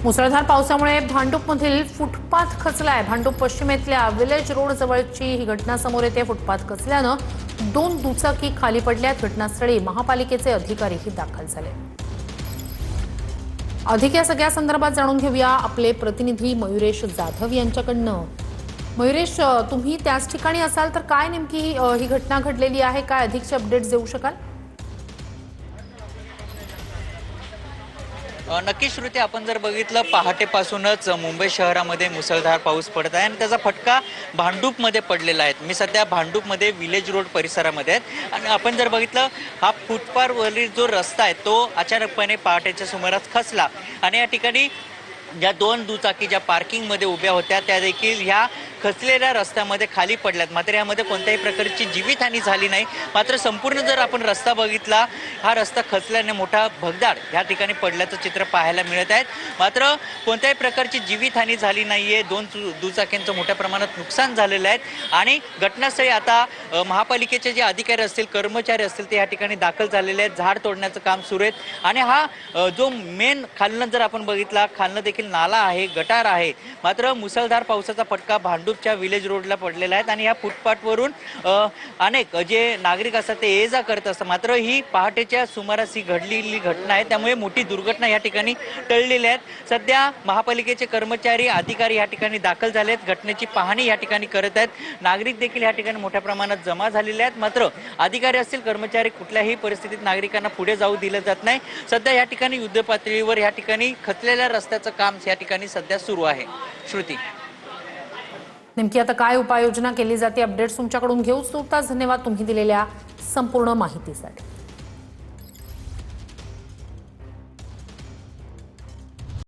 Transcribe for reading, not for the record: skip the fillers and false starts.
मुसळधार पावसामुळे भांडूपमधील footpath खचलाय। Bhandup पश्चिमेतल्या village road जवळची ही घटना समोर येते। फुटपाथ खचल्यानं 2 दुचाकी खाली पडल्यात। घटनास्थळी महापालिकेचे अधिकारीही दाखल झाले। अधिक या सगळ्या संदर्भात जाणून घेऊया आपले प्रतिनिधी मयुरेश जाधव यांच्याकडनं। मयुरेश, तुम्ही त्याच ठिकाणी असाल तर काय नेमकी ही घटना घडलेली आहे, काय अधिकचे अपडेट्स देऊ शकाल? नक्कीच श्रुती, आपण जर बघितलं पहाटेपासूनच मुंबई शहरामध्ये मुसळधार पाऊस पडत आहे आणि त्याचा फटका भांडूपमध्ये पडलेला आहे। मी सध्या भांडूपमध्ये विलेज रोड परिसरामध्ये आहे आणि आपण जर बघितलं हा फुटपाथवरील जो रस्ता आहे तो अचानकपणे पहाटेच्या सुमारास खचला आणि या ठिकाणी ज्या 2 दुचाकी ज्या पार्किंगमध्ये उभ्या होत्या त्या देखील ह्या खचलेल्या रस्त्यामध्ये खाली पडल्यात। मात्र यामध्ये कोणत्याही प्रकारची जीवितहानी झाली नाही। मात्र संपूर्ण जर आपण रस्ता बघितला, हा रस्ता खचल्याने मोठा भगदाड या ठिकाणी पडल्याचं चित्र पाहायला मिळत आहे। मात्र कोणत्याही प्रकारची जीवितहानी झाली नाहीये। 2 दुचाकींचं मोठ्या प्रमाणात नुकसान झालेलं आहे आणि घटनास्थळी आता महापालिकेचे जे अधिकारी असतील, कर्मचारी असतील ते या ठिकाणी दाखल झालेले आहेत। झाड तोडण्याचं काम सुरू आहे आणि हा जो मेन खालनं जर आपण बघितला, खालनं देखील नाला आहे, गटार आहे। मात्र मुसळधार पावसाचा फटका भांडूपच्या विलेज रोडला पडलेला आहे आणि या फुटपाथवरून अनेक जे नागरिक असतात ते ये जा करत असतात। मात्र ही पहाटेच्या सुमारास ही घडलेली घटना आहे, त्यामुळे मोठी दुर्घटना या ठिकाणी टळलेल्या आहेत। सध्या महापालिकेचे कर्मचारी अधिकारी या ठिकाणी दाखल झाले आहेत, घटनेची पाहणी या ठिकाणी करत आहेत। नागरिक देखील या ठिकाणी मोठ्या प्रमाणात जमा झालेले आहेत। मात्र अधिकारी असतील, कर्मचारी कुठल्याही परिस्थितीत नागरिकांना पुढे जाऊ दिलं जात नाही। सध्या या ठिकाणी युद्ध पातळीवर या ठिकाणी खचलेल्या रस्त्याचं काम या ठिकाणी सध्या सुरू आहे। श्रुती, नेमकी आता काय उपाययोजना केली जाते, अपडेट्स तुमच्याकडून घेऊच। तुर्तास धन्यवाद तुम्ही दिलेल्या संपूर्ण माहितीसाठी।